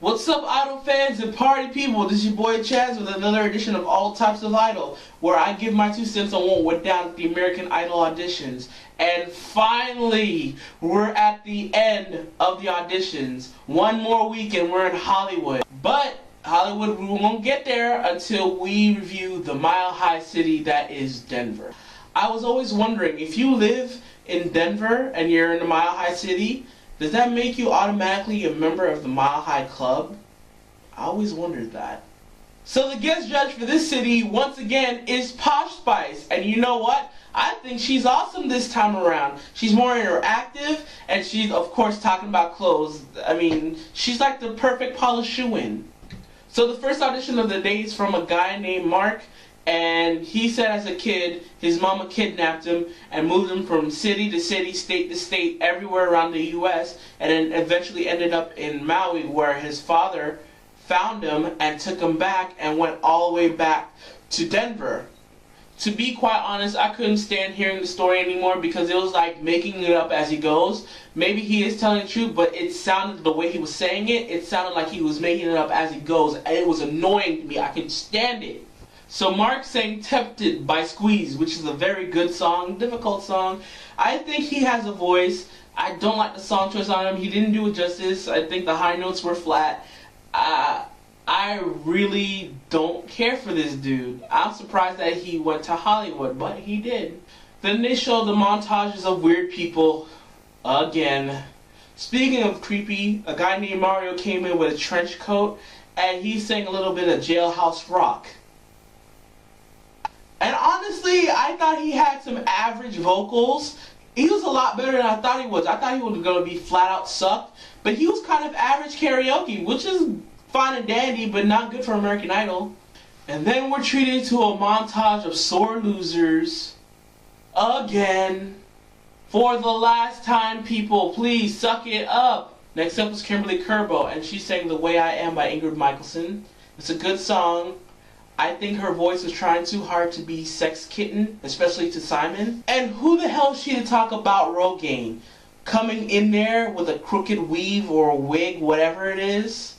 What's up, Idol fans and party people? This is your boy Chaz with another edition of All Types of Idol, where I give my 2 cents on what went down at the American Idol auditions. And finally, we're at the end of the auditions. One more week and we're in Hollywood. But Hollywood, we won't get there until we review the mile-high city that is Denver. I was always wondering, if you live in Denver and you're in the mile-high city, does that make you automatically a member of the Mile High Club? I always wondered that. So the guest judge for this city, once again, is Posh Spice. And you know what? I think she's awesome this time around. She's more interactive, and she's, of course, talking about clothes. I mean, she's like the perfect Paula shoe-in. So the first audition of the day is from a guy named Mark. And he said as a kid, his mama kidnapped him and moved him from city to city, state to state, everywhere around the U.S. And then eventually ended up in Maui, where his father found him and took him back and went all the way back to Denver. To be quite honest, I couldn't stand hearing the story anymore because it was like making it up as he goes. Maybe he is telling the truth, but it sounded, the way he was saying it, it sounded like he was making it up as he goes. And it was annoying to me. I couldn't stand it. So Mark sang Tempted by Squeeze, which is a very good song, difficult song. I think he has a voice. I don't like the song choice on him. He didn't do it justice. I think the high notes were flat. I really don't care for this dude. I'm surprised that he went to Hollywood, but he did. Then they showed the montages of weird people again. Speaking of creepy, a guy named Mario came in with a trench coat and he sang a little bit of Jailhouse Rock. And honestly, I thought he had some average vocals. He was a lot better than I thought he was. I thought he was going to be flat out sucked. But he was kind of average karaoke, which is fine and dandy, but not good for American Idol. And then we're treated to a montage of sore losers. Again. For the last time, people, please suck it up. Next up was Kimberly Kerbo, and she sang The Way I Am by Ingrid Michaelson. It's a good song. I think her voice was trying too hard to be Sex Kitten, especially to Simon. And who the hell is she to talk about Rogaine? Coming in there with a crooked weave or a wig, whatever it is.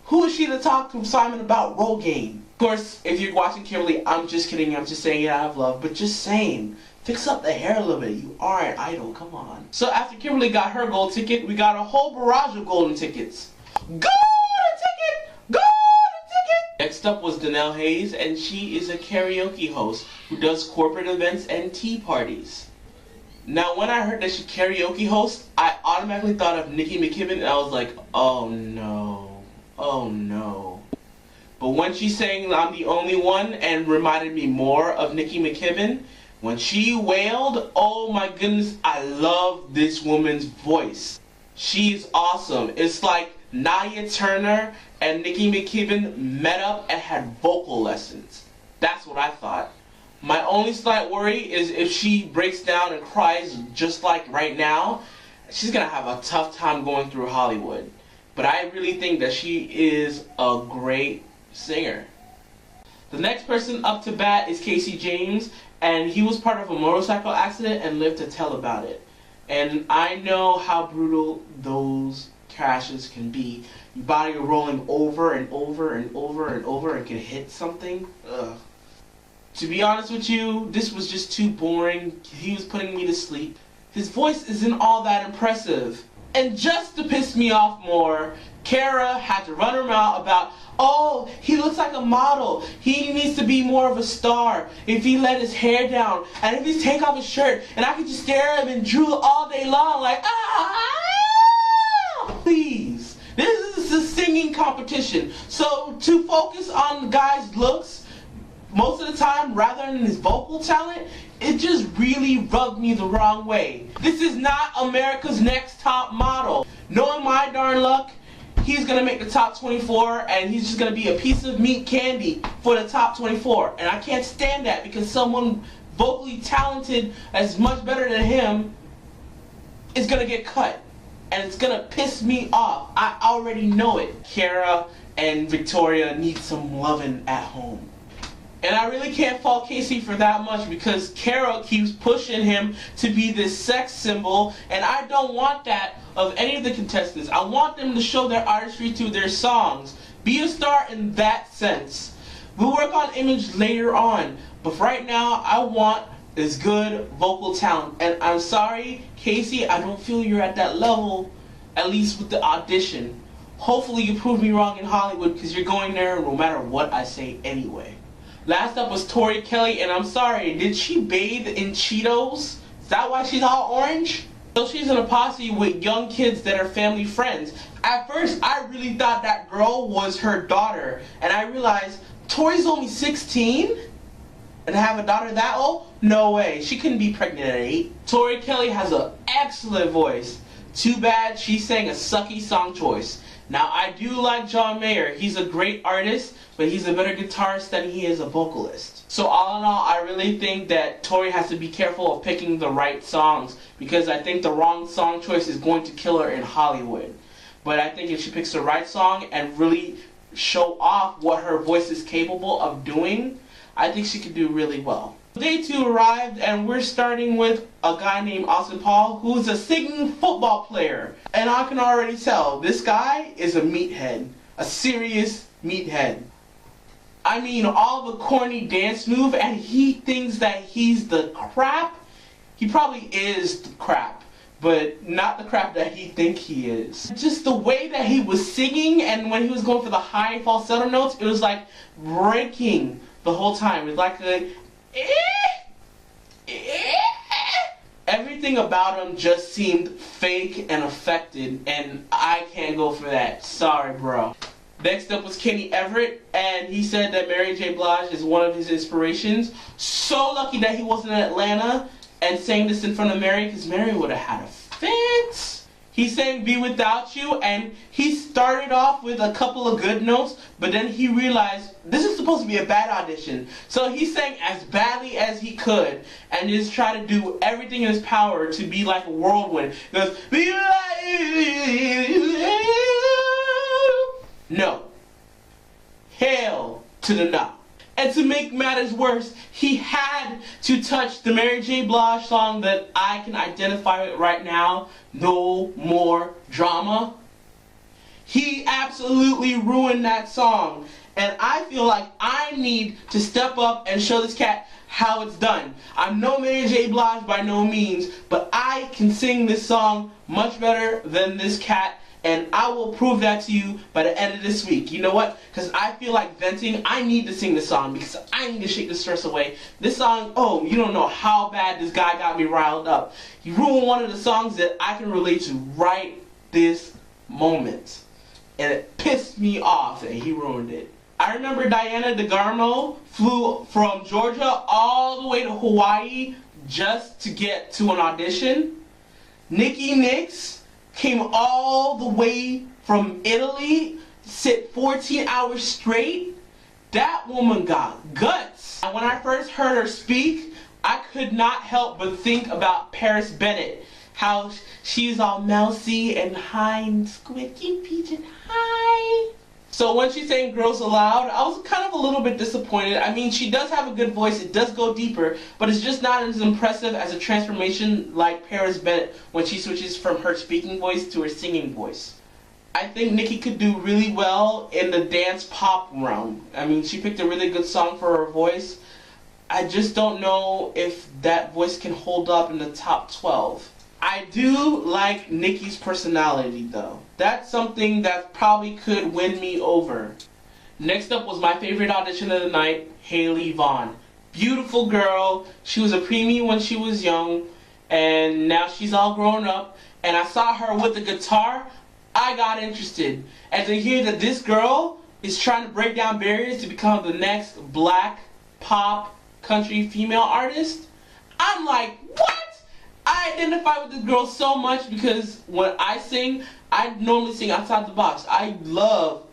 Who is she to talk to Simon about Rogaine? Of course, if you're watching Kimberly, I'm just kidding. I'm just saying it out of love. But just saying, fix up the hair a little bit. You are an idol. Come on. So after Kimberly got her gold ticket, we got a whole barrage of golden tickets. Golden ticket! Golden! Next up was Danelle Hayes, and she is a karaoke host who does corporate events and tea parties. Now, when I heard that she karaoke hosts, I automatically thought of Nikki McKibben, and I was like, oh no, oh no. But when she sang I'm the Only One and reminded me more of Nikki McKibben, when she wailed, oh my goodness, I love this woman's voice. She's awesome. It's like Nia Turner and Nikki McKibben met up and had vocal lessons. That's what I thought. My only slight worry is if she breaks down and cries just like right now, she's going to have a tough time going through Hollywood. But I really think that she is a great singer. The next person up to bat is Casey James, and he was part of a motorcycle accident and lived to tell about it. And I know how brutal those crashes can be. Your body rolling over and over and over and over and can hit something. Ugh. To be honest with you, this was just too boring. He was putting me to sleep. His voice isn't all that impressive. And just to piss me off more, Kara had to run her mouth about, oh, he looks like a model. He needs to be more of a star if he let his hair down and if he take off his shirt and I could just stare at him and drool all day long like, please. This is a singing competition. So to focus on the guy's looks most of the time rather than his vocal talent, it just really rubbed me the wrong way. This is not America's Next Top Model. Knowing my darn luck, he's going to make the top 24 and he's just going to be a piece of meat candy for the top 24. And I can't stand that because someone vocally talented as much better than him is going to get cut. And it's going to piss me off. I already know it. Kara and Victoria need some loving at home. And I really can't fault Casey for that much because Kara keeps pushing him to be this sex symbol, and I don't want that of any of the contestants. I want them to show their artistry through their songs. Be a star in that sense. We'll work on image later on, but right now I want is good vocal talent. And I'm sorry, Casey, I don't feel you're at that level, at least with the audition. Hopefully you prove me wrong in Hollywood because you're going there no matter what I say anyway. Last up was Tori Kelly, and I'm sorry, did she bathe in Cheetos? Is that why she's all orange? So she's in a posse with young kids that are family friends. At first, I really thought that girl was her daughter, and I realized Tori's only 16? And have a daughter that old? No way, she couldn't be pregnant at 8. Tori Kelly has an excellent voice. Too bad she sang a sucky song choice. Now, I do like John Mayer. He's a great artist, but he's a better guitarist than he is a vocalist. So all in all, I really think that Tori has to be careful of picking the right songs, because I think the wrong song choice is going to kill her in Hollywood. But I think if she picks the right song and really show off what her voice is capable of doing, I think she could do really well. Day 2 arrived, and we're starting with a guy named Austin Paul, who's a singing football player. And I can already tell, this guy is a meathead. A serious meathead. I mean, all the corny dance move, and he thinks that he's the crap. He probably is the crap, but not the crap that he thinks he is. Just the way that he was singing, and when he was going for the high falsetto notes, it was like breaking the whole time. It's like a everything about him just seemed fake and affected, and I can't go for that. Sorry, bro. Next up was Kenny Everett, and he said that Mary J. Blige is one of his inspirations. So lucky that he wasn't in Atlanta and sang this in front of Mary, because Mary would have had a fit. He sang Be Without You, and he started off with a couple of good notes, but then he realized this is supposed to be a bad audition. So he sang as badly as he could and just tried to do everything in his power to be like a whirlwind. He goes, Be no. Hell to the no. And to make matters worse, he had to touch the Mary J. Blige song that I can identify with right now, No More Drama. He absolutely ruined that song. And I feel like I need to step up and show this cat how it's done. I'm no Mary J. Blige by no means, but I can sing this song much better than this cat. And I will prove that to you by the end of this week. You know what? Because I feel like venting. I need to sing this song because I need to shake the stress away. This song, oh, you don't know how bad this guy got me riled up. He ruined one of the songs that I can relate to right this moment. And it pissed me off that he ruined it. I remember Diana DeGarmo flew from Georgia all the way to Hawaii just to get to an audition. Nikki Nix came all the way from Italy, sit 14 hours straight. That woman got guts. And when I first heard her speak, I could not help but think about Paris Bennett. How she's all mousy and high and squeaky peach and high. So when she sang Girls Aloud, I was kind of a little bit disappointed. I mean, she does have a good voice, it does go deeper, but it's just not as impressive as a transformation like Paris Bennett when she switches from her speaking voice to her singing voice. I think Nikki could do really well in the dance pop realm. I mean, she picked a really good song for her voice. I just don't know if that voice can hold up in the top 12. I do like Nikki's personality though. That's something that probably could win me over. Next up was my favorite audition of the night, Haley Vaughn. Beautiful girl. She was a preemie when she was young, and now she's all grown up. And I saw her with the guitar, I got interested. And to hear that this girl is trying to break down barriers to become the next black pop country female artist, I'm like, what? I identify with this girl so much because when I sing, I normally sing outside the box. I love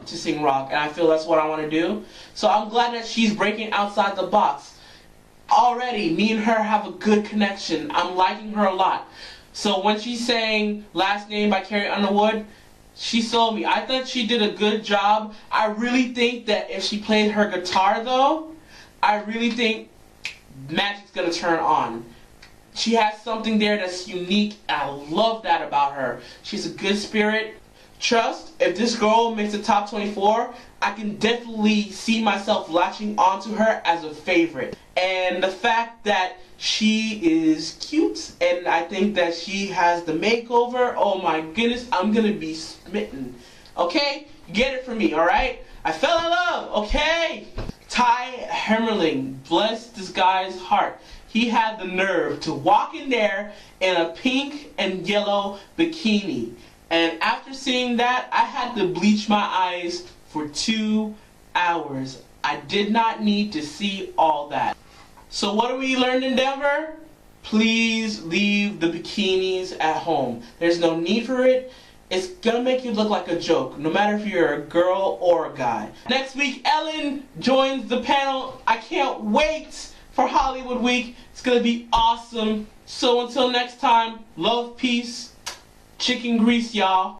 to sing rock, and I feel that's what I want to do. So I'm glad that she's breaking outside the box. Already, me and her have a good connection. I'm liking her a lot. So when she sang Last Name by Carrie Underwood, She sold me. I thought she did a good job. I really think that if she played her guitar though, I really think magic's gonna turn on. She has something there that's unique. I love that about her. She's a good spirit. Trust, if this girl makes the top 24, I can definitely see myself latching onto her as a favorite. And the fact that she is cute, and I think that she has the makeover, oh my goodness, I'm gonna be smitten. Okay? You get it from me, alright? I fell in love, okay? Ty Hemmerling, bless this guy's heart. He had the nerve to walk in there in a pink and yellow bikini. And after seeing that, I had to bleach my eyes for 2 hours. I did not need to see all that. So what do we learn in Denver? Please leave the bikinis at home. There's no need for it. It's gonna make you look like a joke, no matter if you're a girl or a guy. Next week, Ellen joins the panel. I can't wait for Hollywood Week. It's gonna be awesome. So until next time, love, peace, chicken grease, y'all.